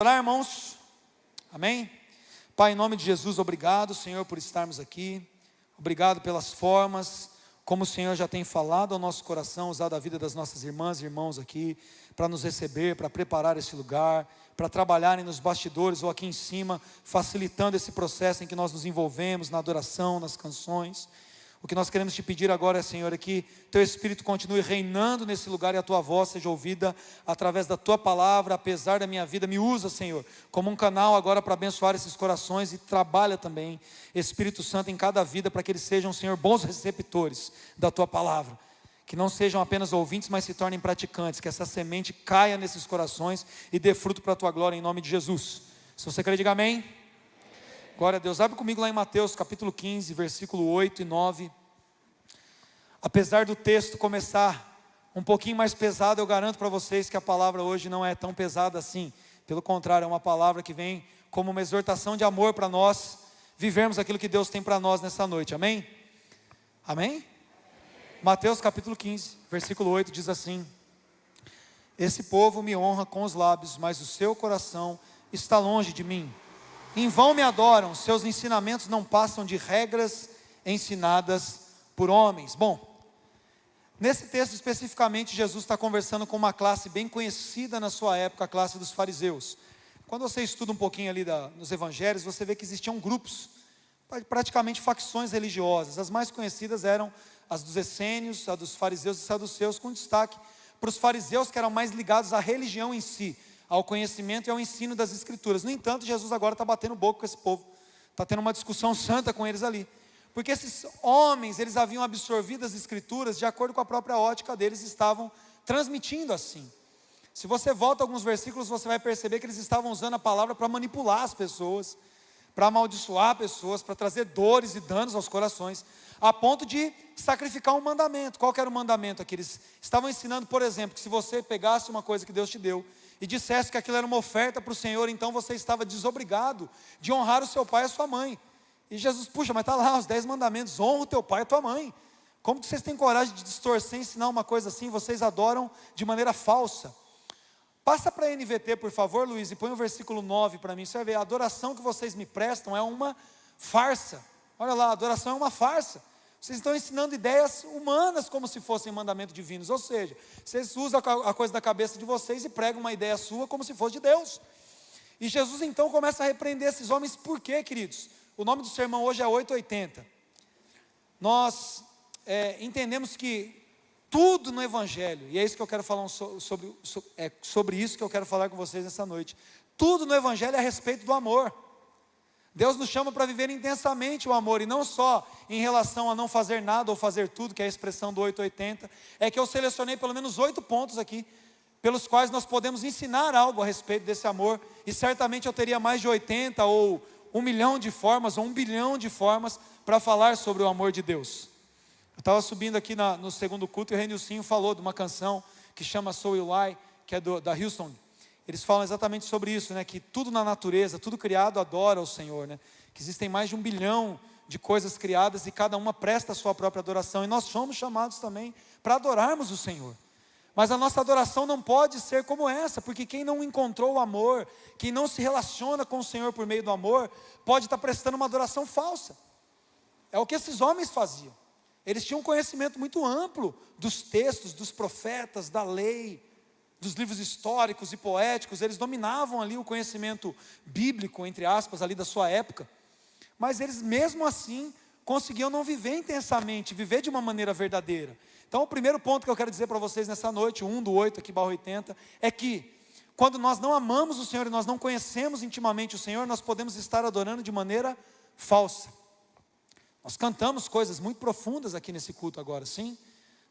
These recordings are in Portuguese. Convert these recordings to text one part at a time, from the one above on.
Orar, irmãos, amém? Pai, em nome de Jesus, obrigado, Senhor, por estarmos aqui, obrigado pelas formas, como o Senhor já tem falado ao nosso coração, usado a vida das nossas irmãs e irmãos aqui, para nos receber, para preparar esse lugar, para trabalharem nos bastidores ou aqui em cima, facilitando esse processo em que nós nos envolvemos, na adoração, nas canções. O que nós queremos te pedir agora, Senhor, é que Teu Espírito continue reinando nesse lugar e a Tua voz seja ouvida através da Tua palavra, apesar da minha vida. Me usa, Senhor, como um canal agora para abençoar esses corações e trabalha também, Espírito Santo, em cada vida, para que eles sejam, Senhor, bons receptores da Tua palavra. Que não sejam apenas ouvintes, mas se tornem praticantes, que essa semente caia nesses corações e dê fruto para a Tua glória, em nome de Jesus. Se você crê, diga amém. Glória a Deus. Abre comigo lá em Mateus capítulo 15, versículo 8 e 9. Apesar do texto começar um pouquinho mais pesado, eu garanto para vocês que a palavra hoje não é tão pesada assim. Pelo contrário, é uma palavra que vem como uma exortação de amor para nós vivermos aquilo que Deus tem para nós nessa noite. Amém? Amém? Mateus capítulo 15, versículo 8 diz assim: Esse povo me honra com os lábios, mas o seu coração está longe de mim. Em vão me adoram, seus ensinamentos não passam de regras ensinadas por homens. Bom, nesse texto especificamente, Jesus está conversando com uma classe bem conhecida na sua época, a classe dos fariseus. Quando você estuda um pouquinho ali nos evangelhos, você vê que existiam grupos, praticamente facções religiosas. As mais conhecidas eram as dos essênios, a dos fariseus e saduceus, com destaque para os fariseus, que eram mais ligados à religião em si, ao conhecimento e ao ensino das escrituras. No entanto, Jesus agora está batendo boca com esse povo, está tendo uma discussão santa com eles ali, porque esses homens, eles haviam absorvido as escrituras de acordo com a própria ótica deles, estavam transmitindo assim. Se você volta alguns versículos, você vai perceber que eles estavam usando a palavra para manipular as pessoas, para amaldiçoar pessoas, para trazer dores e danos aos corações, a ponto de sacrificar um mandamento. Qual que era o mandamento aqui? Eles estavam ensinando, por exemplo, que se você pegasse uma coisa que Deus te deu e dissesse que aquilo era uma oferta para o Senhor, então você estava desobrigado de honrar o seu pai e a sua mãe. E Jesus, puxa, mas está lá os 10 mandamentos, honra o teu pai e a tua mãe. Como que vocês têm coragem de distorcer, ensinar uma coisa assim? Vocês adoram de maneira falsa. Passa para a NVT, por favor, Luiz, e põe o versículo 9 para mim. Você vai ver, a adoração que vocês me prestam é uma farsa. Olha lá, a adoração é uma farsa. Vocês estão ensinando ideias humanas como se fossem mandamentos divinos. Ou seja, vocês usam a coisa da cabeça de vocês e pregam uma ideia sua como se fosse de Deus. E Jesus então começa a repreender esses homens. Por quê, queridos? O nome do sermão hoje é 880. Nós entendemos que tudo no Evangelho, e é isso que eu quero falar sobre isso que eu quero falar com vocês nessa noite. Tudo no Evangelho é a respeito do amor. Deus nos chama para viver intensamente o amor, e não só em relação a não fazer nada ou fazer tudo, que é a expressão do 880, é que eu selecionei pelo menos 8 pontos aqui, pelos quais nós podemos ensinar algo a respeito desse amor, e certamente eu teria mais de 80 ou 1 milhão de formas, ou 1 bilhão de formas, para falar sobre o amor de Deus. Eu estava subindo aqui no segundo culto, e o Renilcinho falou de uma canção que chama So You Lie, que é da Houston. Eles falam exatamente sobre isso, né? Que tudo na natureza, tudo criado adora o Senhor, né? Que existem mais de 1 bilhão de coisas criadas e cada uma presta a sua própria adoração. E nós somos chamados também para adorarmos o Senhor. Mas a nossa adoração não pode ser como essa, porque quem não encontrou o amor, quem não se relaciona com o Senhor por meio do amor, pode estar prestando uma adoração falsa. É o que esses homens faziam. Eles tinham um conhecimento muito amplo dos textos, dos profetas, da lei, dos livros históricos e poéticos. Eles dominavam ali o conhecimento bíblico, entre aspas, ali da sua época, mas eles mesmo assim conseguiam não viver intensamente, viver de uma maneira verdadeira. Então o primeiro ponto que eu quero dizer para vocês nessa noite, 1 do 8 aqui, barra 80, é que quando nós não amamos o Senhor e nós não conhecemos intimamente o Senhor, nós podemos estar adorando de maneira falsa. Nós cantamos coisas muito profundas aqui nesse culto agora, sim.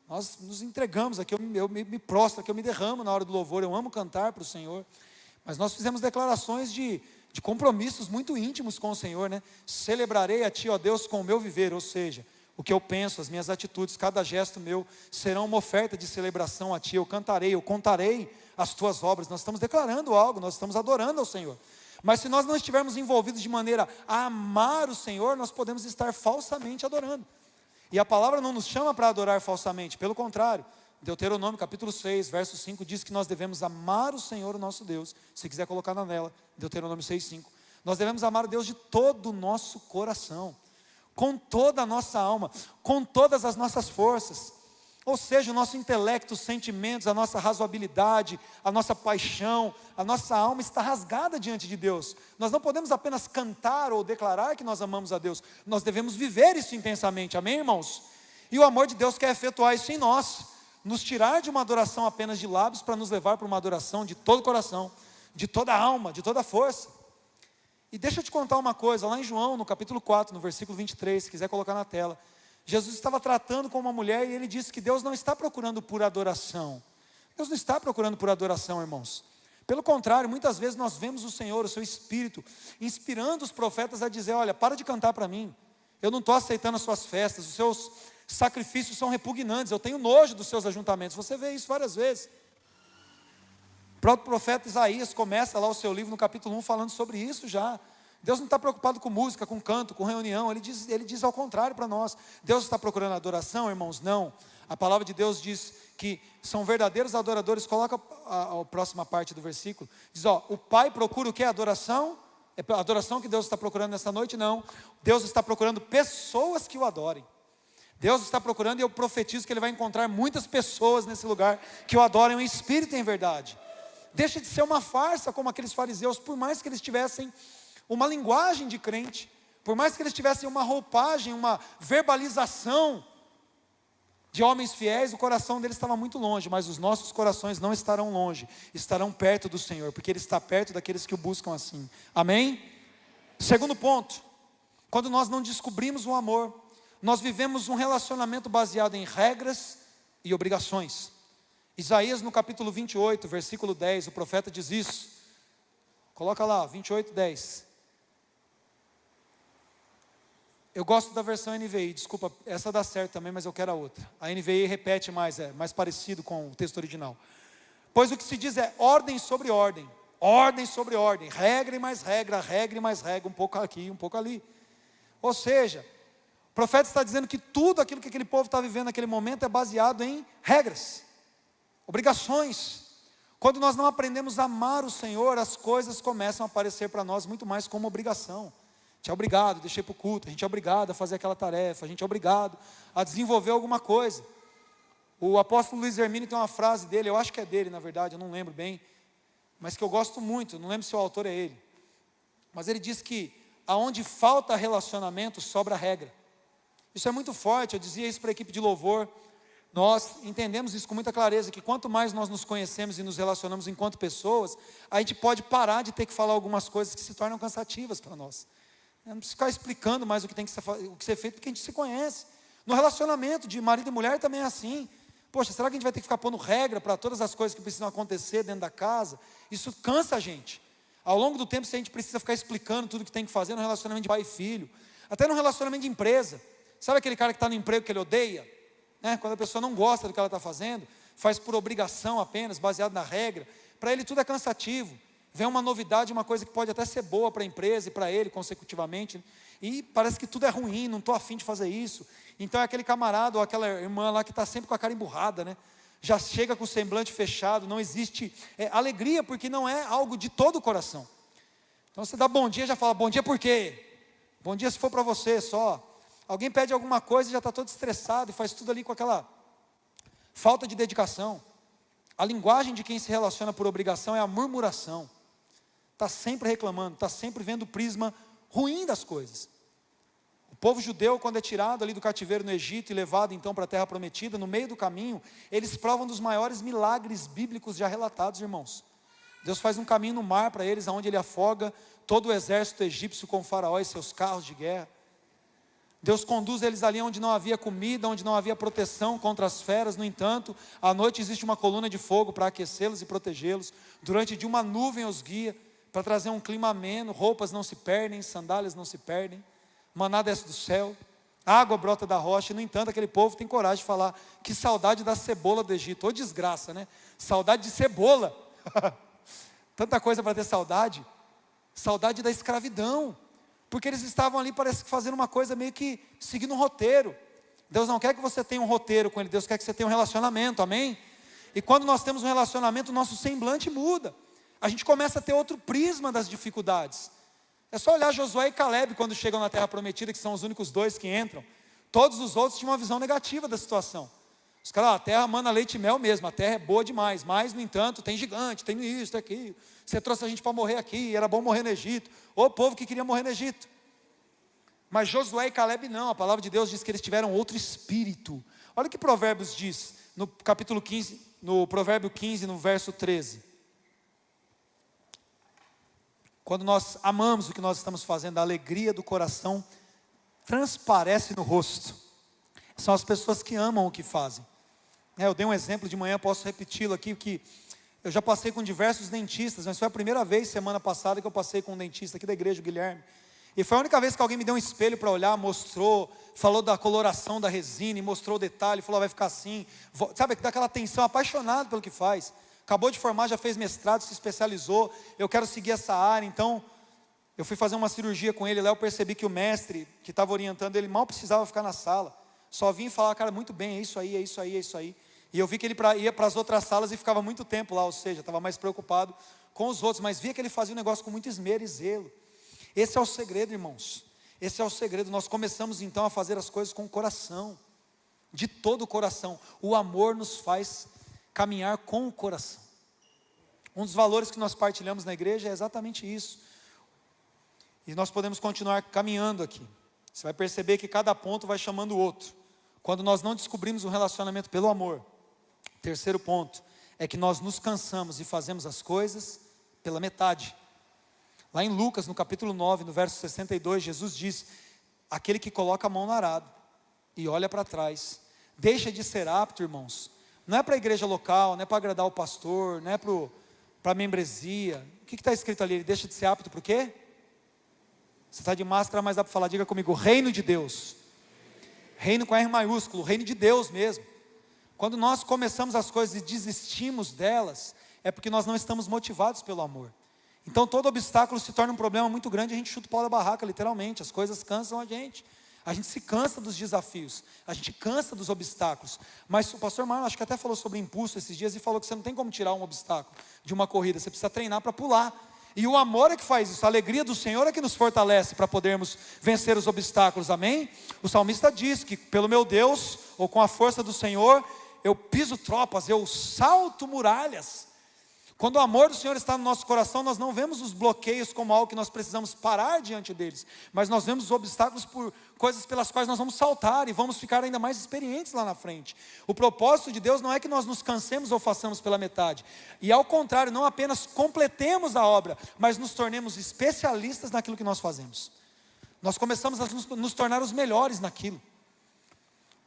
Nós nos entregamos aqui, eu me prostro aqui, eu me derramo na hora do louvor, eu amo cantar para o Senhor. Mas nós fizemos declarações de compromissos muito íntimos com o Senhor, né? Celebrarei a Ti, ó Deus, com o meu viver, ou seja, o que eu penso, as minhas atitudes, cada gesto meu serão uma oferta de celebração a Ti. Eu cantarei, eu contarei as Tuas obras. Nós estamos declarando algo, nós estamos adorando ao Senhor. Mas se nós não estivermos envolvidos de maneira a amar o Senhor, nós podemos estar falsamente adorando. E a palavra não nos chama para adorar falsamente, pelo contrário, Deuteronômio capítulo 6, verso 5, diz que nós devemos amar o Senhor, o nosso Deus. Se quiser colocar na tela, Deuteronômio 6, 5. Nós devemos amar a Deus de todo o nosso coração, com toda a nossa alma, com todas as nossas forças. Ou seja, o nosso intelecto, os sentimentos, a nossa razoabilidade, a nossa paixão, a nossa alma está rasgada diante de Deus. Nós não podemos apenas cantar ou declarar que nós amamos a Deus. Nós devemos viver isso intensamente, amém, irmãos? E o amor de Deus quer efetuar isso em nós, nos tirar de uma adoração apenas de lábios, para nos levar para uma adoração de todo o coração, de toda a alma, de toda a força. E deixa eu te contar uma coisa, lá em João, no capítulo 4, no versículo 23, se quiser colocar na tela, Jesus estava tratando com uma mulher e ele disse que Deus não está procurando por adoração. Deus não está procurando por adoração, irmãos. Pelo contrário, muitas vezes nós vemos o Senhor, o seu Espírito, inspirando os profetas a dizer: olha, para de cantar para mim, eu não estou aceitando as suas festas, os seus sacrifícios são repugnantes, eu tenho nojo dos seus ajuntamentos. Você vê isso várias vezes. O próprio profeta Isaías começa lá o seu livro no capítulo 1 falando sobre isso já. Deus não está preocupado com música, com canto, com reunião. Ele diz ao contrário para nós. Deus está procurando adoração, irmãos? Não. A palavra de Deus diz que são verdadeiros adoradores. Coloca a próxima parte do versículo. Diz, o Pai procura o que? Adoração? É a adoração que Deus está procurando nessa noite? Não. Deus está procurando pessoas que o adorem. Deus está procurando, e eu profetizo que Ele vai encontrar muitas pessoas nesse lugar que o adorem em espírito e em verdade. Deixa de ser uma farsa como aqueles fariseus, por mais que eles tivessem uma linguagem de crente, por mais que eles tivessem uma roupagem, uma verbalização de homens fiéis, o coração deles estava muito longe. Mas os nossos corações não estarão longe, estarão perto do Senhor, porque Ele está perto daqueles que o buscam assim, amém? Segundo ponto, quando nós não descobrimos o amor, nós vivemos um relacionamento baseado em regras e obrigações. Isaías no capítulo 28, versículo 10, o profeta diz isso. Coloca lá, 28, 10. Eu gosto da versão NVI, desculpa, essa dá certo também, mas eu quero a outra. A NVI repete mais, é mais parecido com o texto original. Pois o que se diz é ordem sobre ordem, regra e mais regra, um pouco aqui, um pouco ali. Ou seja, o profeta está dizendo que tudo aquilo que aquele povo está vivendo naquele momento é baseado em regras, obrigações. Quando nós não aprendemos a amar o Senhor, as coisas começam a aparecer para nós muito mais como obrigação. A gente é obrigado a deixar para o culto, a gente é obrigado a fazer aquela tarefa, a gente é obrigado a desenvolver alguma coisa. O apóstolo Luiz Hermínio tem uma frase dele, eu acho que é dele na verdade, eu não lembro bem, mas que eu gosto muito, não lembro se o autor é ele. Mas ele diz que aonde falta relacionamento, sobra regra. Isso é muito forte, eu dizia isso para a equipe de louvor. Nós entendemos isso com muita clareza, que quanto mais nós nos conhecemos e nos relacionamos enquanto pessoas, a gente pode parar de ter que falar algumas coisas que se tornam cansativas para nós. Não precisa ficar explicando mais o que tem que ser feito, porque a gente se conhece. No relacionamento de marido e mulher também é assim. Poxa, será que a gente vai ter que ficar pondo regra para todas as coisas que precisam acontecer dentro da casa? Isso cansa a gente. Ao longo do tempo, se a gente precisa ficar explicando tudo que tem que fazer no relacionamento de pai e filho, até no relacionamento de empresa. Sabe aquele cara que está no emprego que ele odeia? Quando a pessoa não gosta do que ela está fazendo, faz por obrigação apenas, baseado na regra, para ele tudo é cansativo. Vem uma novidade, uma coisa que pode até ser boa para a empresa e para ele consecutivamente, e parece que tudo é ruim, não estou afim de fazer isso. Então é aquele camarada ou aquela irmã lá que está sempre com a cara emburrada, já chega com o semblante fechado, não existe alegria, porque não é algo de todo o coração. Então você dá bom dia, já fala, bom dia por quê? Bom dia se for para você só. Alguém pede alguma coisa e já está todo estressado e faz tudo ali com aquela falta de dedicação. A linguagem de quem se relaciona por obrigação é a murmuração. Está sempre reclamando, está sempre vendo o prisma ruim das coisas. O povo judeu, quando é tirado ali do cativeiro no Egito e levado então para a terra prometida, no meio do caminho, eles provam dos maiores milagres bíblicos já relatados, irmãos. Deus faz um caminho no mar para eles, onde Ele afoga todo o exército egípcio com faraó e seus carros de guerra. Deus conduz eles ali onde não havia comida, onde não havia proteção contra as feras. No entanto, à noite existe uma coluna de fogo para aquecê-los e protegê-los. Durante o dia uma nuvem os guia, para trazer um clima ameno. Roupas não se perdem, sandálias não se perdem. Maná desce do céu, água brota da rocha. E no entanto, aquele povo tem coragem de falar: que saudade da cebola do Egito. Ô desgraça, saudade de cebola. Tanta coisa para ter saudade. Saudade da escravidão. Porque eles estavam ali, parece que fazendo uma coisa meio que seguindo um roteiro. Deus não quer que você tenha um roteiro com Ele, Deus quer que você tenha um relacionamento, amém? E quando nós temos um relacionamento, o nosso semblante muda. A gente começa a ter outro prisma das dificuldades. É só olhar Josué e Caleb quando chegam na terra prometida, que são os únicos dois que entram. Todos os outros tinham uma visão negativa da situação. Os caras, a terra manda leite e mel mesmo, a terra é boa demais, mas no entanto tem gigante, tem isso, tem aquilo. Você trouxe a gente para morrer aqui, era bom morrer no Egito. O povo que queria morrer no Egito. Mas Josué e Caleb não, a palavra de Deus diz que eles tiveram outro espírito. Olha o que Provérbios diz, no capítulo 15, no provérbio 15, no verso 13. Quando nós amamos o que nós estamos fazendo, a alegria do coração transparece no rosto. São as pessoas que amam o que fazem. Eu dei um exemplo de manhã, posso repeti-lo aqui, que eu já passei com diversos dentistas, mas foi a primeira vez, semana passada, que eu passei com um dentista aqui da igreja, o Guilherme. E foi a única vez que alguém me deu um espelho para olhar, mostrou, falou da coloração da resina, e mostrou o detalhe, falou, vai ficar assim. Sabe, dá aquela atenção, apaixonado pelo que faz. Acabou de formar, já fez mestrado, se especializou, eu quero seguir essa área, então eu fui fazer uma cirurgia com ele, lá eu percebi que o mestre que estava orientando ele mal precisava ficar na sala, só vinha e falava, cara, muito bem, é isso aí, é isso aí, é isso aí. E eu vi que ele ia para as outras salas e ficava muito tempo lá, ou seja, estava mais preocupado com os outros, mas via que ele fazia o negócio com muito esmero e zelo. Esse é o segredo, irmãos, esse é o segredo. Nós começamos então a fazer as coisas com o coração, de todo o coração. O amor nos faz caminhar com o coração. Um dos valores que nós partilhamos na igreja é exatamente isso. E nós podemos continuar caminhando aqui. Você vai perceber que cada ponto vai chamando o outro. Quando nós não descobrimos um relacionamento pelo amor. Terceiro ponto, é que nós nos cansamos e fazemos as coisas pela metade. Lá em Lucas, no capítulo 9, no verso 62, Jesus diz, aquele que coloca a mão no arado e olha para trás, deixa de ser apto, irmãos. Não é para a igreja local, não é para agradar o pastor, não é para a membresia. O que está escrito ali? Ele deixa de ser apto para o quê? Você está de máscara, mas dá para falar, diga comigo, reino de Deus. Reino com R maiúsculo, reino de Deus mesmo. Quando nós começamos as coisas e desistimos delas, é porque nós não estamos motivados pelo amor. Então todo obstáculo se torna um problema muito grande, a gente chuta o pau da barraca, literalmente. As coisas cansam a gente se cansa dos desafios, a gente cansa dos obstáculos. Mas o pastor Marlon, acho que até falou sobre impulso esses dias, e falou que você não tem como tirar um obstáculo de uma corrida, você precisa treinar para pular. E o amor é que faz isso, a alegria do Senhor é que nos fortalece para podermos vencer os obstáculos, amém? O salmista diz que pelo meu Deus, ou com a força do Senhor, eu piso tropas, eu salto muralhas. Quando o amor do Senhor está no nosso coração, nós não vemos os bloqueios como algo que nós precisamos parar diante deles, mas nós vemos os obstáculos por coisas pelas quais nós vamos saltar e vamos ficar ainda mais experientes lá na frente. O propósito de Deus não é que nós nos cansemos ou façamos pela metade, e ao contrário, não apenas completemos a obra, mas nos tornemos especialistas naquilo que nós fazemos. Nós começamos a nos tornar os melhores naquilo.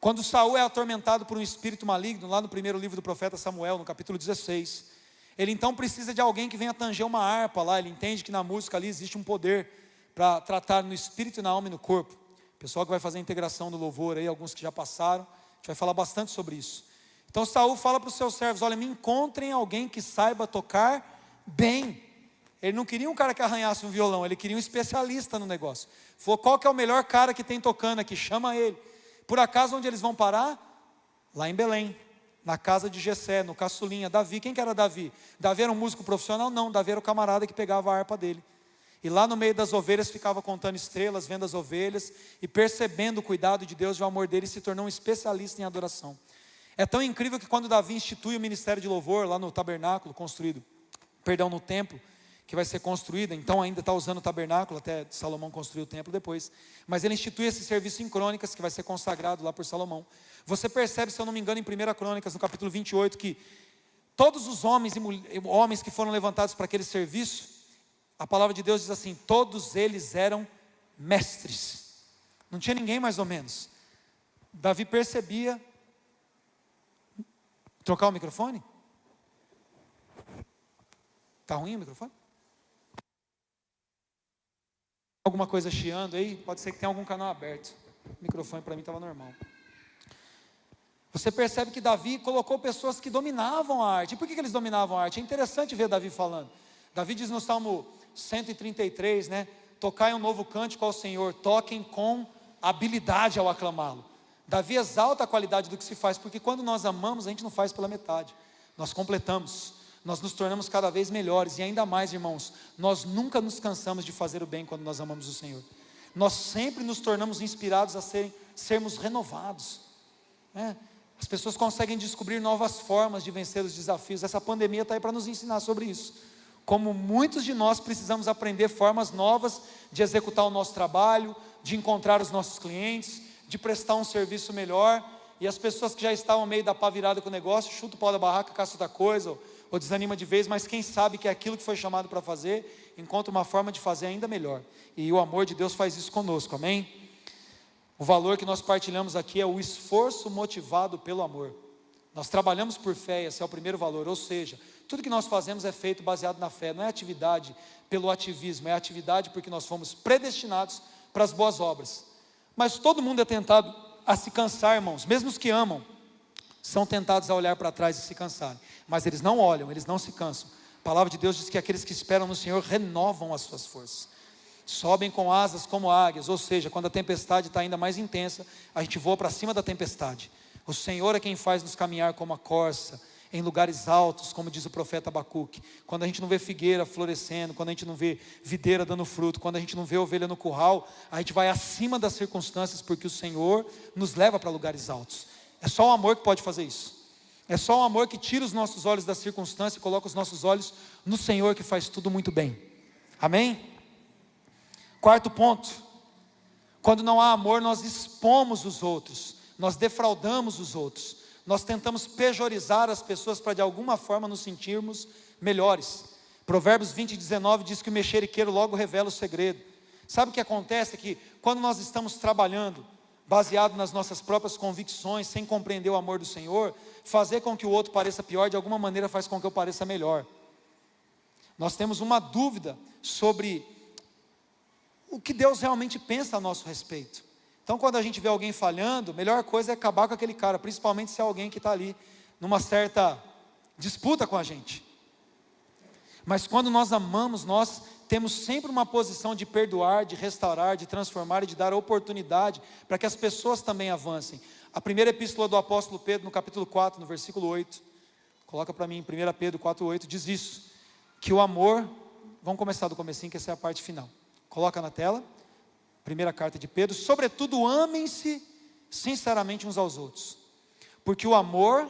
Quando Saul é atormentado por um espírito maligno, lá no primeiro livro do profeta Samuel, no capítulo 16, ele então precisa de alguém que venha tanger uma harpa lá. Ele entende que na música ali existe um poder para tratar no espírito, na alma e no corpo. O pessoal que vai fazer a integração do louvor aí, alguns que já passaram, a gente vai falar bastante sobre isso. Então Saul fala para os seus servos, olha, me encontrem alguém que saiba tocar bem. Ele não queria um cara que arranhasse um violão, ele queria um especialista no negócio. Falou, qual que é o melhor cara que tem tocando aqui? Chama ele. Por acaso onde eles vão parar? Lá em Belém, na casa de Jessé, no caçulinha, Davi. Quem que era Davi? Davi era um músico profissional? Não, Davi era o camarada que pegava a harpa dele. E lá no meio das ovelhas ficava contando estrelas, vendo as ovelhas e percebendo o cuidado de Deus e o amor dele, se tornou um especialista em adoração. É tão incrível que quando Davi institui o ministério de louvor lá no tabernáculo no templo, que vai ser construído, então ainda está usando o tabernáculo, até Salomão construiu o templo depois, mas ele institui esse serviço em Crônicas, que vai ser consagrado lá por Salomão. Você percebe, se eu não me engano, em 1 Crônicas, no capítulo 28, que todos os homens que foram levantados para aquele serviço, a palavra de Deus diz assim, todos eles eram mestres, não tinha ninguém mais ou menos. Davi percebia, trocar o microfone? Está ruim o microfone? Alguma coisa chiando aí? Pode ser que tenha algum canal aberto. O microfone para mim estava normal. Você percebe que Davi colocou pessoas que dominavam a arte. E por que eles dominavam a arte? É interessante ver Davi falando. Davi diz no Salmo 133, né? Tocai um novo cântico ao Senhor, toquem com habilidade ao aclamá-lo. Davi exalta a qualidade do que se faz, porque quando nós amamos, a gente não faz pela metade, nós completamos, nós nos tornamos cada vez melhores, e ainda mais, irmãos, nós nunca nos cansamos de fazer o bem quando nós amamos o Senhor, nós sempre nos tornamos inspirados a sermos renovados, as pessoas conseguem descobrir novas formas de vencer os desafios. Essa pandemia está aí para nos ensinar sobre isso, como muitos de nós precisamos aprender formas novas de executar o nosso trabalho, de encontrar os nossos clientes, de prestar um serviço melhor, e as pessoas que já estavam meio da pá virada com o negócio, chuta o pau da barraca, caça outra coisa, ou desanima de vez, mas quem sabe que é aquilo que foi chamado para fazer, encontra uma forma de fazer ainda melhor, e o amor de Deus faz isso conosco, amém? O valor que nós partilhamos aqui é o esforço motivado pelo amor, nós trabalhamos por fé, esse é o primeiro valor, ou seja, tudo que nós fazemos é feito baseado na fé, não é atividade pelo ativismo, é atividade porque nós fomos predestinados para as boas obras. Mas todo mundo é tentado a se cansar, irmãos, mesmo os que amam, são tentados a olhar para trás e se cansarem, mas eles não olham, eles não se cansam. A palavra de Deus diz que aqueles que esperam no Senhor renovam as suas forças, sobem com asas como águias, ou seja, quando a tempestade está ainda mais intensa, a gente voa para cima da tempestade. O Senhor é quem faz nos caminhar como a corça, em lugares altos, como diz o profeta Abacuque. Quando a gente não vê figueira florescendo, quando a gente não vê videira dando fruto, quando a gente não vê ovelha no curral, a gente vai acima das circunstâncias, porque o Senhor nos leva para lugares altos. É só o amor que pode fazer isso, é só o amor que tira os nossos olhos da circunstância e coloca os nossos olhos no Senhor, que faz tudo muito bem, amém? Quarto ponto, quando não há amor, nós expomos os outros, nós defraudamos os outros, nós tentamos pejorizar as pessoas para de alguma forma nos sentirmos melhores. Provérbios 20:19 diz que o mexeriqueiro logo revela o segredo. Sabe o que acontece? É que quando nós estamos trabalhando baseado nas nossas próprias convicções, sem compreender o amor do Senhor, fazer com que o outro pareça pior, de alguma maneira faz com que eu pareça melhor. Nós temos uma dúvida sobre o que Deus realmente pensa a nosso respeito. Então quando a gente vê alguém falhando, a melhor coisa é acabar com aquele cara, principalmente se é alguém que está ali numa certa disputa com a gente. Mas quando nós amamos, nós temos sempre uma posição de perdoar, de restaurar, de transformar e de dar oportunidade para que as pessoas também avancem. A primeira epístola do apóstolo Pedro, no capítulo 4, no versículo 8, coloca para mim, 1 Pedro 4:8, diz isso, que o amor, vamos começar do comecinho, que essa é a parte final, coloca na tela, primeira carta de Pedro, sobretudo amem-se sinceramente uns aos outros, porque o amor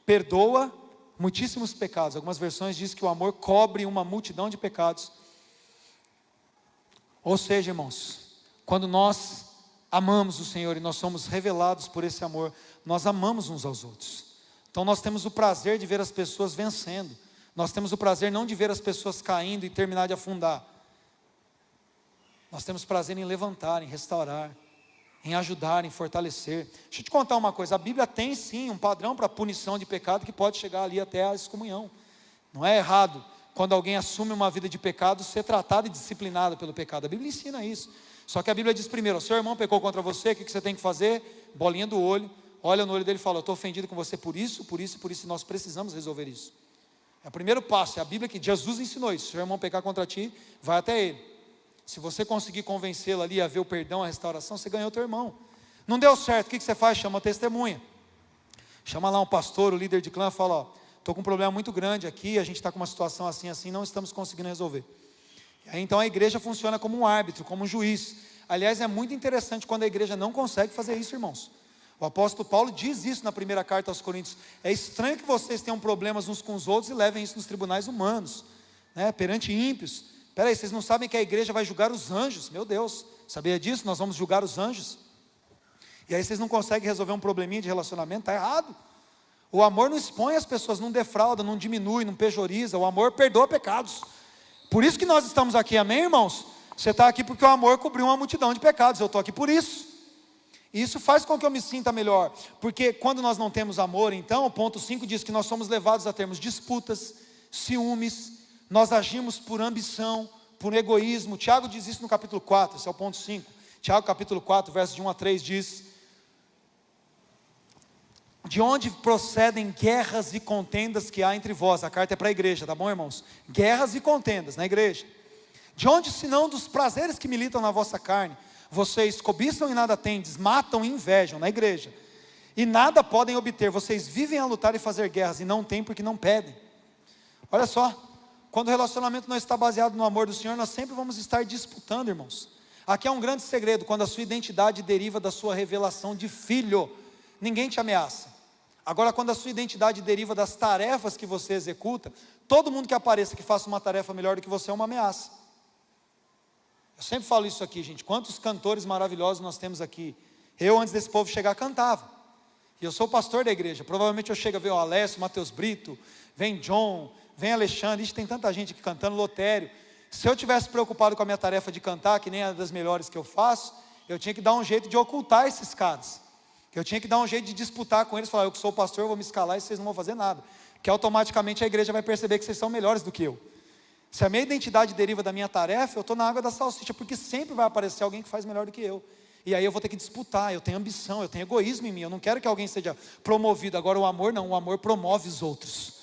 perdoa muitíssimos pecados. Algumas versões dizem que o amor cobre uma multidão de pecados. Ou seja, irmãos, quando nós amamos o Senhor e nós somos revelados por esse amor, nós amamos uns aos outros. Então nós temos o prazer de ver as pessoas vencendo, nós temos o prazer não de ver as pessoas caindo e terminar de afundar, nós temos prazer em levantar, em restaurar, em ajudar, em fortalecer. Deixa eu te contar uma coisa, a Bíblia tem sim um padrão para punição de pecado que pode chegar ali até a excomunhão. Não é errado, quando alguém assume uma vida de pecado, ser tratado e disciplinado pelo pecado. A Bíblia ensina isso. Só que a Bíblia diz primeiro, o seu irmão pecou contra você, o que você tem que fazer? Bolinha do olho, olha no olho dele e fala, eu estou ofendido com você por isso, por isso, por isso, e nós precisamos resolver isso. É o primeiro passo, é a Bíblia que Jesus ensinou isso. Se o seu irmão pecar contra ti, vai até ele. Se você conseguir convencê-lo ali a ver o perdão, a restauração, você ganhou o teu irmão. Não deu certo, o que você faz? Chama a testemunha. Chama lá um pastor, o líder de clã, fala, ó, estou com um problema muito grande aqui, a gente está com uma situação assim, assim, não estamos conseguindo resolver. E aí, então a igreja funciona como um árbitro, como um juiz. Aliás, é muito interessante quando a igreja não consegue fazer isso, irmãos. O apóstolo Paulo diz isso na primeira carta aos Coríntios. É estranho que vocês tenham problemas uns com os outros e levem isso nos tribunais humanos, né, perante ímpios. Peraí, vocês não sabem que a igreja vai julgar os anjos? Meu Deus, sabia disso? Nós vamos julgar os anjos. E aí vocês não conseguem resolver um probleminha de relacionamento? Está errado. O amor não expõe as pessoas, não defrauda, não diminui, não pejoriza. O amor perdoa pecados. Por isso que nós estamos aqui, amém, irmãos? Você está aqui porque o amor cobriu uma multidão de pecados. Eu estou aqui por isso. E isso faz com que eu me sinta melhor. Porque quando nós não temos amor, então, o ponto 5 diz que nós somos levados a termos disputas, ciúmes, nós agimos por ambição, por egoísmo. Tiago diz isso no capítulo 4, esse é o ponto 5. Tiago capítulo 4, versos de 1 a 3 diz: de onde procedem guerras e contendas que há entre vós? A carta é para a igreja, tá bom, irmãos? Guerras e contendas na igreja. De onde senão dos prazeres que militam na vossa carne? vocês cobiçam e nada tendes, matam e invejam na igreja, e nada podem obter, vocês vivem a lutar e fazer guerras, e não têm porque não pedem. Olha só, quando o relacionamento não está baseado no amor do Senhor, nós sempre vamos estar disputando, irmãos. Aqui é um grande segredo, quando a sua identidade deriva da sua revelação de filho, ninguém te ameaça. Agora, quando a sua identidade deriva das tarefas que você executa, todo mundo que apareça que faça uma tarefa melhor do que você é uma ameaça. Eu sempre falo isso aqui, gente, quantos cantores maravilhosos nós temos aqui. Eu, antes desse povo chegar, cantava. E eu sou pastor da igreja, provavelmente eu chego a ver o Alessio, Matheus Brito, vem John, vem Alexandre, tem tanta gente aqui cantando, Lotério. Se eu tivesse preocupado com a minha tarefa de cantar, que nem a das melhores que eu faço, eu tinha que dar um jeito de ocultar esses caras. Eu tinha que dar um jeito de disputar com eles, falar, eu que sou pastor, eu vou me escalar e vocês não vão fazer nada. Que automaticamente a igreja vai perceber que vocês são melhores do que eu. Se a minha identidade deriva da minha tarefa, eu estou na água da salsicha, porque sempre vai aparecer alguém que faz melhor do que eu. E aí eu vou ter que disputar, eu tenho ambição, eu tenho egoísmo em mim, eu não quero que alguém seja promovido. Agora o amor não, o amor promove os outros.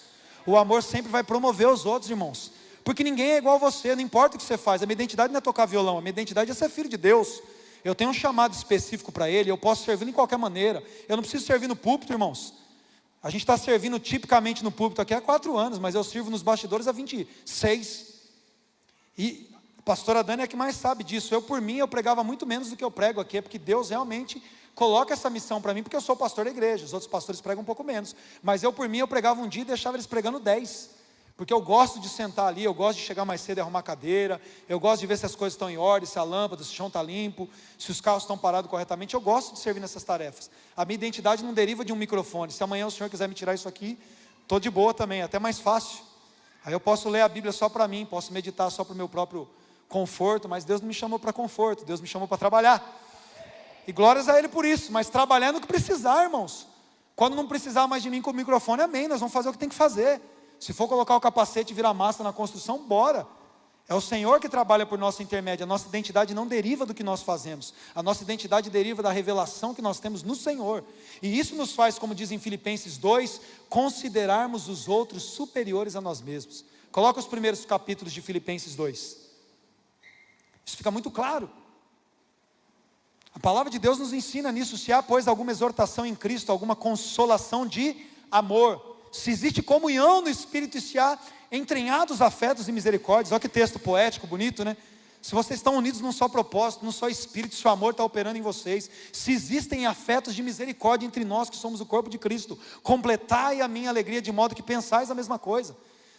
O amor sempre vai promover os outros, irmãos. Porque ninguém é igual a você, não importa o que você faz. A minha identidade não é tocar violão, a minha identidade é ser filho de Deus. Eu tenho um chamado específico para Ele, eu posso servir de qualquer maneira. Eu não preciso servir no púlpito, irmãos. A gente está servindo tipicamente no púlpito aqui há 4 anos, mas eu sirvo nos bastidores há 26. E a pastora Dani é que mais sabe disso. Eu, por mim, eu pregava muito menos do que eu prego aqui, porque Deus realmente coloca essa missão para mim, porque eu sou pastor da igreja. Os outros pastores pregam um pouco menos. Mas eu, por mim, eu pregava um dia e deixava eles pregando 10. Porque eu gosto de sentar ali, eu gosto de chegar mais cedo e arrumar cadeira, eu gosto de ver se as coisas estão em ordem, se a lâmpada, se o chão está limpo, se os carros estão parados corretamente. Eu gosto de servir nessas tarefas. A minha identidade não deriva de um microfone. Se amanhã o Senhor quiser me tirar isso aqui, estou de boa também, até mais fácil. Aí eu posso ler a Bíblia só para mim, posso meditar só para o meu próprio conforto, mas Deus não me chamou para conforto, Deus me chamou para trabalhar. E glórias a Ele por isso, mas trabalhar no que precisar, irmãos. Quando não precisar mais de mim com o microfone, amém, nós vamos fazer o que tem que fazer. Se for colocar o capacete e virar massa na construção, bora. É o Senhor que trabalha por nossa intermédia. A nossa identidade não deriva do que nós fazemos. A nossa identidade deriva da revelação que nós temos no Senhor. E isso nos faz, como diz em Filipenses 2, considerarmos os outros superiores a nós mesmos. Coloca os primeiros capítulos de Filipenses 2. Isso fica muito claro. A palavra de Deus nos ensina nisso. Se há, pois, alguma exortação em Cristo, alguma consolação de amor, se existe comunhão no Espírito e se há entranhados afetos e misericórdias. Olha que texto poético, bonito, né? Se vocês estão unidos num só propósito, num só Espírito, se o amor está operando em vocês, se existem afetos de misericórdia entre nós que somos o corpo de Cristo, completai a minha alegria de modo que pensais a mesma coisa,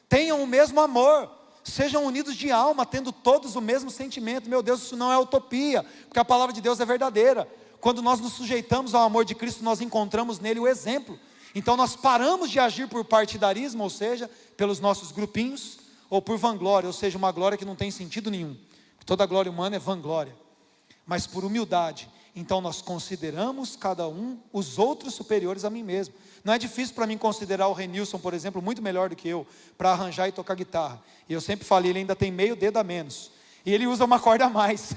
tenham o mesmo amor, sejam unidos de alma, tendo todos o mesmo sentimento. Meu Deus, isso não é utopia, porque a palavra de Deus é verdadeira. Quando nós nos sujeitamos ao amor de Cristo, nós encontramos nele o exemplo. Então nós paramos de agir por partidarismo, ou seja, pelos nossos grupinhos, ou por vanglória, ou seja, uma glória que não tem sentido nenhum. Toda glória humana é vanglória. Mas por humildade, então nós consideramos cada um os outros superiores a mim mesmo. Não é difícil para mim considerar o Renilson, por exemplo, muito melhor do que eu, para arranjar e tocar guitarra. E eu sempre falei, ele ainda tem meio dedo a menos. E ele usa uma corda a mais.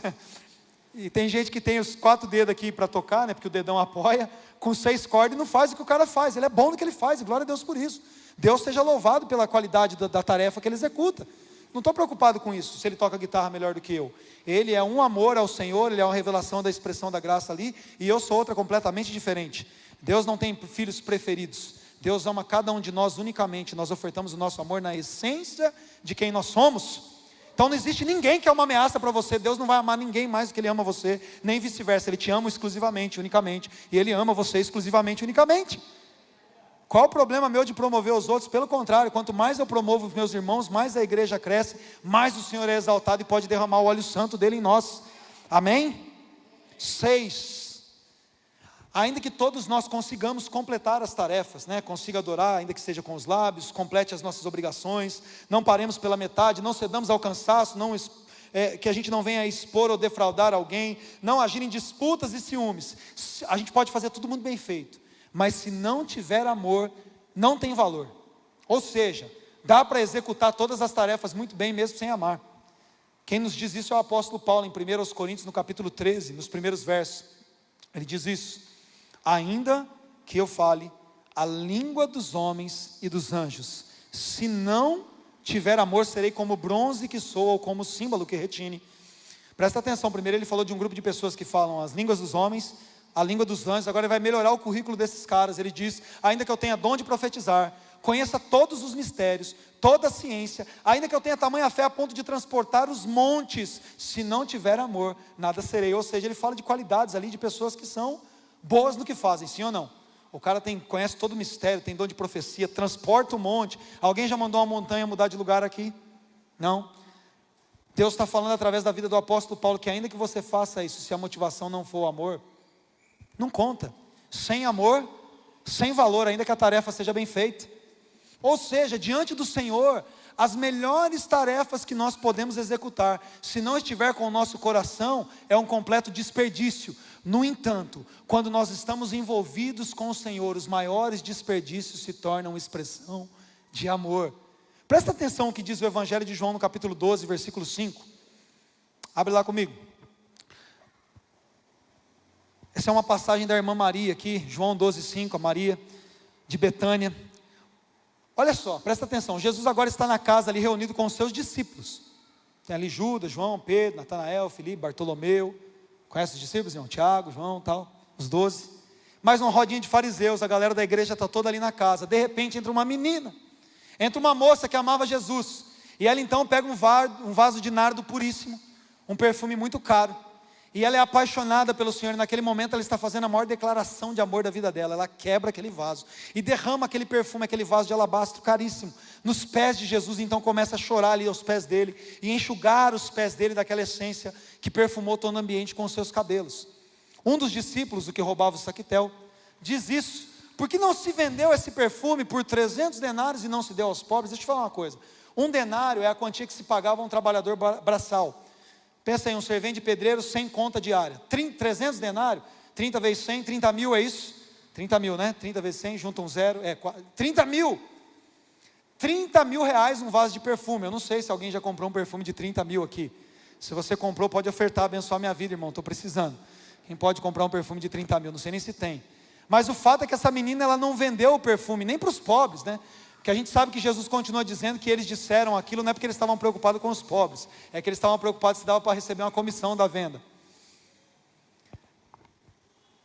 E tem gente que tem os 4 dedos aqui para tocar, né, porque o dedão apoia, com 6 cordas e não faz o que o cara faz. Ele é bom no que ele faz, e glória a Deus por isso. Deus seja louvado pela qualidade da tarefa que ele executa. Não estou preocupado com isso, se ele toca guitarra melhor do que eu. Ele é um amor ao Senhor, ele é uma revelação da expressão da graça ali, e eu sou outra completamente diferente. Deus não tem filhos preferidos. Deus ama cada um de nós unicamente. Nós ofertamos o nosso amor na essência de quem nós somos. Então não existe ninguém que é uma ameaça para você. Deus não vai amar ninguém mais do que Ele ama você, nem vice-versa. Ele te ama exclusivamente, unicamente, e Ele ama você exclusivamente, unicamente. Qual o problema meu de promover os outros? Pelo contrário, quanto mais eu promovo os meus irmãos, mais a igreja cresce, mais o Senhor é exaltado e pode derramar o óleo santo dele em nós. Amém? 6. Ainda que todos nós consigamos completar as tarefas, né? Consiga adorar, ainda que seja com os lábios, complete as nossas obrigações, não paremos pela metade, não cedamos ao cansaço, que a gente não venha expor ou defraudar alguém, não agir em disputas e ciúmes. A gente pode fazer tudo muito bem feito, mas se não tiver amor, não tem valor. Ou seja, dá para executar todas as tarefas muito bem mesmo sem amar. Quem nos diz isso é o apóstolo Paulo, em 1 Coríntios, no capítulo 13, nos primeiros versos. Ele diz isso: ainda que eu fale a língua dos homens e dos anjos, se não tiver amor, serei como bronze que soa, ou como símbolo que retine. Presta atenção, primeiro ele falou de um grupo de pessoas que falam as línguas dos homens, a língua dos anjos. Agora ele vai melhorar o currículo desses caras. Ele diz: ainda que eu tenha dom de profetizar, conheça todos os mistérios, toda a ciência, ainda que eu tenha tamanha fé a ponto de transportar os montes, se não tiver amor, nada serei. Ou seja, ele fala de qualidades ali, de pessoas que são boas no que fazem, sim ou não? O cara conhece todo o mistério, tem dom de profecia, transporta um monte. Alguém já mandou uma montanha mudar de lugar aqui? Não. Deus está falando através da vida do apóstolo Paulo, que ainda que você faça isso, se a motivação não for o amor, não conta. Sem amor, sem valor, ainda que a tarefa seja bem feita. Ou seja, diante do Senhor, as melhores tarefas que nós podemos executar, se não estiver com o nosso coração, é um completo desperdício. No entanto, quando nós estamos envolvidos com o Senhor, os maiores desperdícios se tornam expressão de amor. Presta atenção no que diz o Evangelho de João no capítulo 12, versículo 5. Abre lá comigo. Essa é uma passagem da irmã Maria aqui, João 12, 5, a Maria de Betânia. Olha só, presta atenção, Jesus agora está na casa ali reunido com os seus discípulos. Tem ali Judas, João, Pedro, Natanael, Filipe, Bartolomeu. Conhece os discípulos, irmão? Tiago, João, tal, os 12. Mais uma rodinha de fariseus, a galera da igreja está toda ali na casa. De repente entra uma menina, entra uma moça que amava Jesus. E ela então pega um vaso de nardo puríssimo, um perfume muito caro. E ela é apaixonada pelo Senhor, e naquele momento ela está fazendo a maior declaração de amor da vida dela. Ela quebra aquele vaso e derrama aquele perfume, aquele vaso de alabastro caríssimo, nos pés de Jesus. Então começa a chorar ali aos pés dele, e enxugar os pés dele daquela essência que perfumou todo o ambiente com os seus cabelos. Um dos discípulos, o que roubava o saquitel, diz isso: por que não se vendeu esse perfume por 300 denários e não se deu aos pobres? Deixa eu te falar uma coisa, 1 denário é a quantia que se pagava a um trabalhador braçal. Pensa em um servente de pedreiro sem conta diária, 300 denários, 30 vezes 100, 30 mil é isso? 30 mil, né? 30 vezes 100, junta um zero, 30 mil. 30 mil reais um vaso de perfume. Eu não sei se alguém já comprou um perfume de 30 mil aqui. Se você comprou, pode ofertar, abençoar minha vida, irmão, estou precisando. Quem pode comprar um perfume de 30 mil? Não sei nem se tem. Mas o fato é que essa menina, ela não vendeu o perfume nem para os pobres, né? Porque a gente sabe que Jesus continua dizendo que eles disseram aquilo, não é porque eles estavam preocupados com os pobres, é que eles estavam preocupados se dava para receber uma comissão da venda.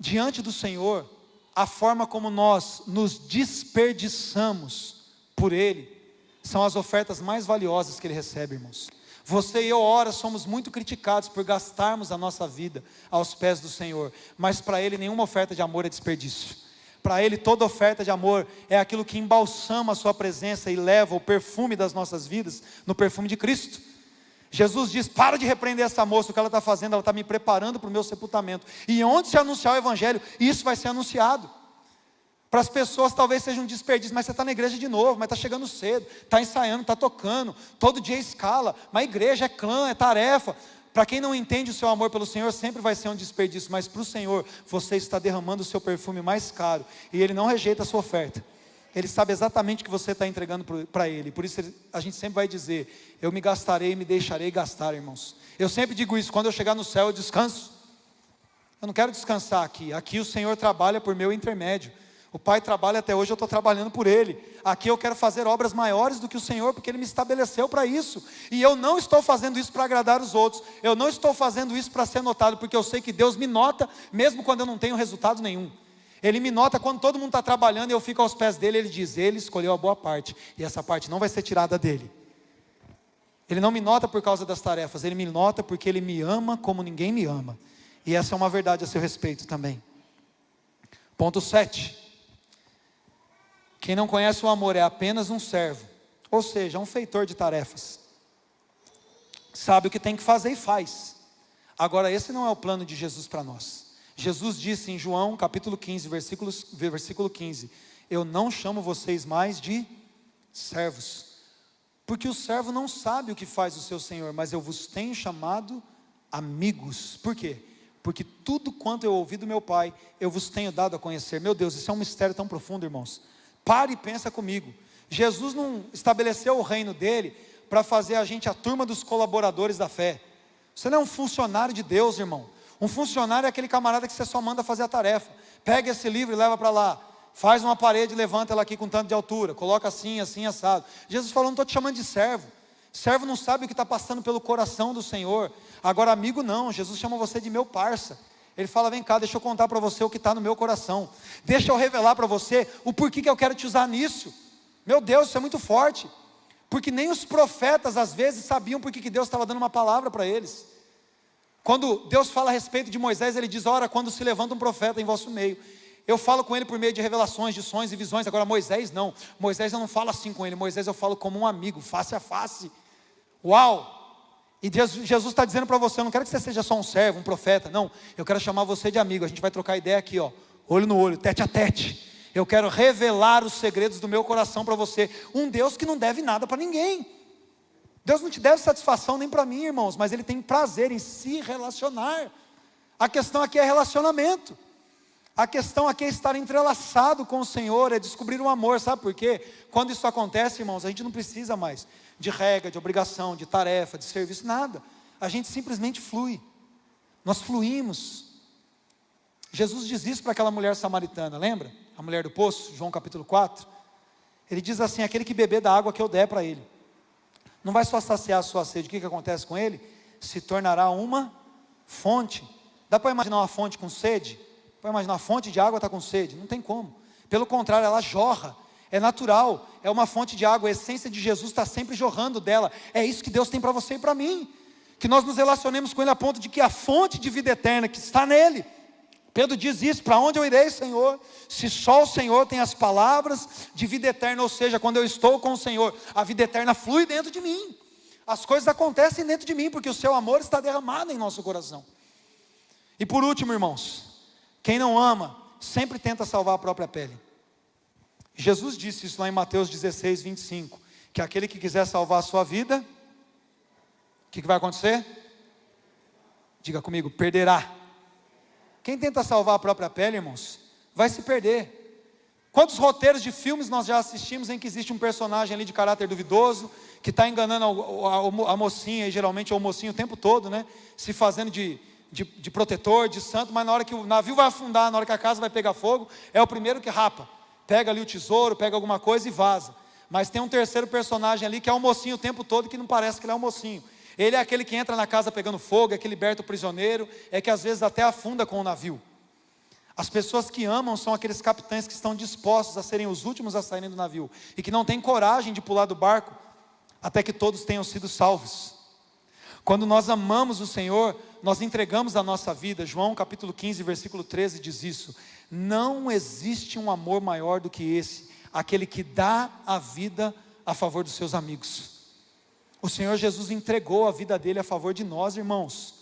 Diante do Senhor, a forma como nós nos desperdiçamos por Ele, são as ofertas mais valiosas que Ele recebe, irmãos. Você e eu, ora, somos muito criticados por gastarmos a nossa vida aos pés do Senhor, mas para Ele nenhuma oferta de amor é desperdício. Para Ele toda oferta de amor é aquilo que embalsama a sua presença e leva o perfume das nossas vidas no perfume de Cristo. Jesus diz: para de repreender essa moça, o que ela está fazendo, ela está me preparando para o meu sepultamento. E onde se anunciar o Evangelho, isso vai ser anunciado. Para as pessoas talvez seja um desperdício, mas você está na igreja de novo, mas está chegando cedo, está ensaiando, está tocando, todo dia é escala, mas igreja é clã, é tarefa. Para quem não entende o seu amor pelo Senhor, sempre vai ser um desperdício, mas para o Senhor, você está derramando o seu perfume mais caro, e Ele não rejeita a sua oferta. Ele sabe exatamente o que você está entregando para Ele, por isso a gente sempre vai dizer: eu me gastarei e me deixarei gastar, irmãos. Eu sempre digo isso: quando eu chegar no céu eu descanso. Eu não quero descansar aqui o Senhor trabalha por meu intermédio. O Pai trabalha até hoje, eu estou trabalhando por Ele. Aqui eu quero fazer obras maiores do que o Senhor, porque Ele me estabeleceu para isso. E eu não estou fazendo isso para agradar os outros. Eu não estou fazendo isso para ser notado, porque eu sei que Deus me nota, mesmo quando eu não tenho resultado nenhum. Ele me nota quando todo mundo está trabalhando e eu fico aos pés dele. Ele diz: Ele escolheu a boa parte, e essa parte não vai ser tirada dele. Ele não me nota por causa das tarefas, Ele me nota porque Ele me ama como ninguém me ama. E essa é uma verdade a seu respeito também. Ponto 7. Quem não conhece o amor é apenas um servo, ou seja, um feitor de tarefas. Sabe o que tem que fazer e faz. Agora esse não é o plano de Jesus para nós. Jesus disse em João capítulo 15, versículo 15: eu não chamo vocês mais de servos, porque o servo não sabe o que faz o seu Senhor, mas eu vos tenho chamado amigos. Por quê? Porque tudo quanto eu ouvi do meu Pai, eu vos tenho dado a conhecer. Meu Deus, isso é um mistério tão profundo, irmãos. Pare e pensa comigo. Jesus não estabeleceu o reino dele para fazer a gente a turma dos colaboradores da fé. Você não é um funcionário de Deus, irmão. Um funcionário é aquele camarada que você só manda fazer a tarefa. Pega esse livro e leva para lá. Faz uma parede, levanta ela aqui com tanto de altura. Coloca assim, assim, assado. Jesus falou: não estou te chamando de servo. Servo não sabe o que está passando pelo coração do Senhor. Agora amigo não, Jesus chama você de meu parça. Ele fala, vem cá, deixa eu contar para você o que está no meu coração. Deixa eu revelar para você o porquê que eu quero te usar nisso. Meu Deus, isso é muito forte. Porque nem os profetas às vezes sabiam porque que Deus estava dando uma palavra para eles. Quando Deus fala a respeito de Moisés, Ele diz, ora, quando se levanta um profeta em vosso meio, eu falo com ele por meio de revelações, de sonhos e visões. Agora Moisés não, Moisés eu não falo assim com ele, Moisés eu falo como um amigo, face a face. Uau! E Jesus está dizendo para você, eu não quero que você seja só um servo, um profeta, não, eu quero chamar você de amigo. A gente vai trocar ideia aqui, ó, olho no olho, tete a tete. Eu quero revelar os segredos do meu coração para você. Um Deus que não deve nada para ninguém. Deus não te deve satisfação nem para mim, irmãos, mas Ele tem prazer em se relacionar. A questão aqui é relacionamento. A questão aqui é estar entrelaçado com o Senhor, é descobrir um amor. Sabe por quê? Quando isso acontece, irmãos, a gente não precisa mais de regra, de obrigação, de tarefa, de serviço, nada. A gente simplesmente flui. Nós fluímos. Jesus diz isso para aquela mulher samaritana, lembra? A mulher do poço, João capítulo 4. Ele diz assim, aquele que beber da água que eu der para ele, não vai só saciar a sua sede. O que acontece com ele? Se tornará uma fonte. Dá para imaginar uma fonte com sede? Para imaginar, uma fonte de água está com sede? Não tem como. Pelo contrário, ela jorra. É natural. É uma fonte de água. A essência de Jesus está sempre jorrando dela. É isso que Deus tem para você e para mim. Que nós nos relacionemos com Ele a ponto de que a fonte de vida eterna que está nele. Pedro diz isso, para onde eu irei, Senhor? Se só o Senhor tem as palavras de vida eterna, ou seja, quando eu estou com o Senhor, a vida eterna flui dentro de mim. As coisas acontecem dentro de mim, porque o seu amor está derramado em nosso coração. E por último, irmãos, quem não ama, sempre tenta salvar a própria pele. Jesus disse isso lá em Mateus 16, 25, que aquele que quiser salvar a sua vida, o que vai acontecer? Diga comigo, perderá. Quem tenta salvar a própria pele, irmãos, vai se perder. Quantos roteiros de filmes nós já assistimos em que existe um personagem ali de caráter duvidoso, que está enganando a mocinha, e geralmente é o mocinho o tempo todo, né? Se fazendo de protetor, de santo, mas na hora que o navio vai afundar, na hora que a casa vai pegar fogo, é o primeiro que rapa. Pega ali o tesouro, pega alguma coisa e vaza. Mas tem um terceiro personagem ali que é o mocinho o tempo todo, que não parece que ele é um mocinho. Ele é aquele que entra na casa pegando fogo, é que liberta o prisioneiro, é que às vezes até afunda com o navio. As pessoas que amam são aqueles capitães que estão dispostos a serem os últimos a saírem do navio, e que não têm coragem de pular do barco, até que todos tenham sido salvos. Quando nós amamos o Senhor, nós entregamos a nossa vida. João capítulo 15, versículo 13 diz isso. Não existe um amor maior do que esse, aquele que dá a vida a favor dos seus amigos. O Senhor Jesus entregou a vida dele a favor de nós, irmãos.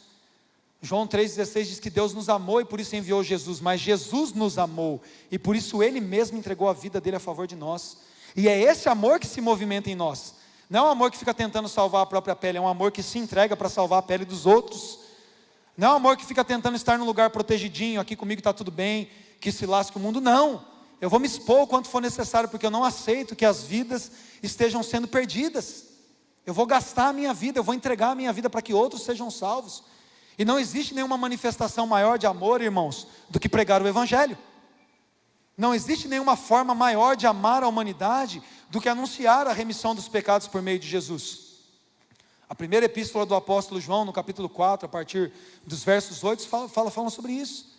João 3,16 diz que Deus nos amou e por isso enviou Jesus, mas Jesus nos amou e por isso Ele mesmo entregou a vida dele a favor de nós. E é esse amor que se movimenta em nós. Não é um amor que fica tentando salvar a própria pele, é um amor que se entrega para salvar a pele dos outros. Não é um amor que fica tentando estar num lugar protegidinho, aqui comigo está tudo bem, que se lasque o mundo. Não, eu vou me expor o quanto for necessário, porque eu não aceito que as vidas estejam sendo perdidas. Eu vou gastar a minha vida, eu vou entregar a minha vida para que outros sejam salvos. E não existe nenhuma manifestação maior de amor, irmãos, do que pregar o Evangelho. Não existe nenhuma forma maior de amar a humanidade do que anunciar a remissão dos pecados por meio de Jesus. A primeira epístola do apóstolo João, no capítulo 4, a partir dos versos 8, fala sobre isso.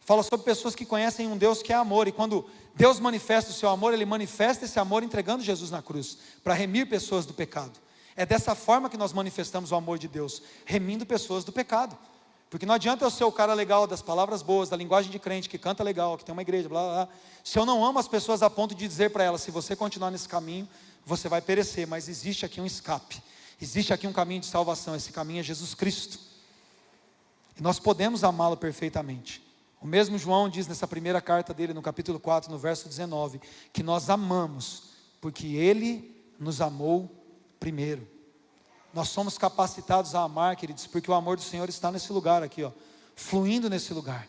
Fala sobre pessoas que conhecem um Deus que é amor, e quando Deus manifesta o seu amor, Ele manifesta esse amor entregando Jesus na cruz, para remir pessoas do pecado. É dessa forma que nós manifestamos o amor de Deus, remindo pessoas do pecado. Porque não adianta eu ser o cara legal das palavras boas, da linguagem de crente, que canta legal, que tem uma igreja, blá blá blá. Se eu não amo as pessoas a ponto de dizer para elas, se você continuar nesse caminho, você vai perecer. Mas existe aqui um escape, existe aqui um caminho de salvação, esse caminho é Jesus Cristo. E nós podemos amá-lo perfeitamente. O mesmo João diz nessa primeira carta dele, no capítulo 4, no verso 19, que nós amamos, porque Ele nos amou primeiro. Nós somos capacitados a amar, queridos, porque o amor do Senhor está nesse lugar aqui, ó, fluindo nesse lugar.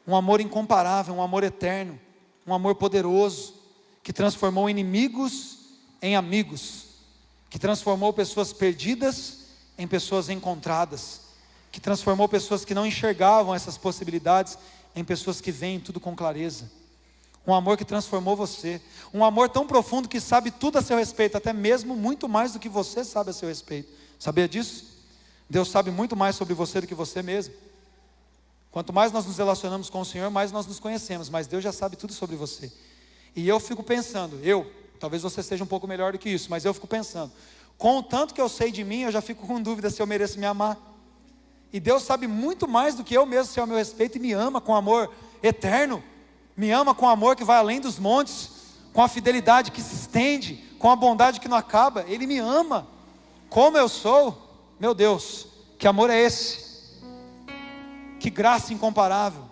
Um amor incomparável, um amor eterno, um amor poderoso, que transformou inimigos em amigos, que transformou pessoas perdidas em pessoas encontradas, que transformou pessoas que não enxergavam essas possibilidades em pessoas que veem tudo com clareza. Um amor que transformou você. Um amor tão profundo que sabe tudo a seu respeito, até mesmo muito mais do que você sabe a seu respeito. Sabia disso? Deus sabe muito mais sobre você do que você mesmo. Quanto mais nós nos relacionamos com o Senhor, mais nós nos conhecemos, mas Deus já sabe tudo sobre você. E eu fico pensando, talvez você seja um pouco melhor do que isso, mas eu fico pensando, com o tanto que eu sei de mim, eu já fico com dúvida se eu mereço me amar. E Deus sabe muito mais do que eu mesmo sei ao meu respeito, e me ama com amor eterno, me ama com amor que vai além dos montes, com a fidelidade que se estende, com a bondade que não acaba. Ele me ama, como eu sou. Meu Deus, que amor é esse? Que graça incomparável.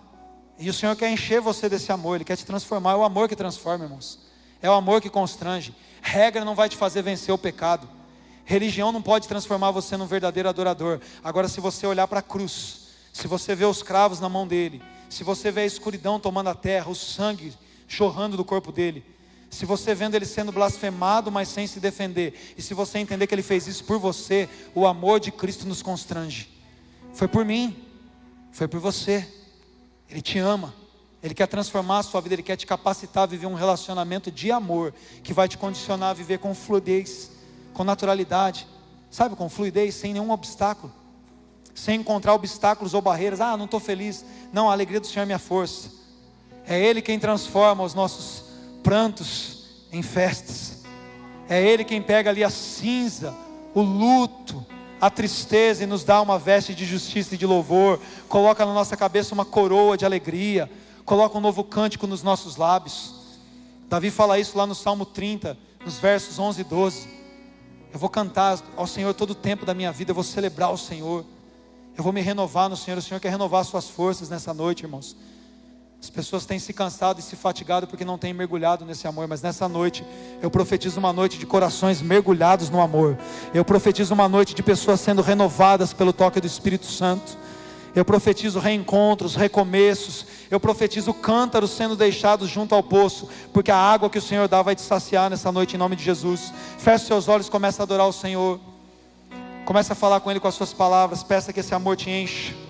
E o Senhor quer encher você desse amor, Ele quer te transformar. É o amor que transforma, irmãos. É o amor que constrange. Regra não vai te fazer vencer o pecado. Religião não pode transformar você num verdadeiro adorador. Agora, se você olhar para a cruz, se você vê os cravos na mão dele, se você vê a escuridão tomando a terra, o sangue jorrando do corpo dele, se você vendo ele sendo blasfemado, mas sem se defender, e se você entender que ele fez isso por você, o amor de Cristo nos constrange. Foi por mim, foi por você. Ele te ama, Ele quer transformar a sua vida, Ele quer te capacitar a viver um relacionamento de amor, que vai te condicionar a viver com fluidez, com naturalidade, sabe, com fluidez, sem nenhum obstáculo, sem encontrar obstáculos ou barreiras. Não estou feliz. Não, a alegria do Senhor é minha força. É Ele quem transforma os nossos prantos em festas. É Ele quem pega ali a cinza, o luto, a tristeza, e nos dá uma veste de justiça e de louvor. Coloca na nossa cabeça uma coroa de alegria. Coloca um novo cântico nos nossos lábios. Davi fala isso lá no Salmo 30, nos versos 11 e 12. Eu vou cantar ao Senhor todo o tempo da minha vida. Eu vou celebrar o Senhor. Eu vou me renovar no Senhor. O Senhor quer renovar as suas forças nessa noite, irmãos. As pessoas têm se cansado e se fatigado porque não têm mergulhado nesse amor. Mas nessa noite, eu profetizo uma noite de corações mergulhados no amor. Eu profetizo uma noite de pessoas sendo renovadas pelo toque do Espírito Santo. Eu profetizo reencontros, recomeços. Eu profetizo cântaros sendo deixados junto ao poço, porque a água que o Senhor dá vai te saciar nessa noite, em nome de Jesus. Feche seus olhos, comece a adorar o Senhor. Comece a falar com Ele com as suas palavras. Peça que esse amor te encha.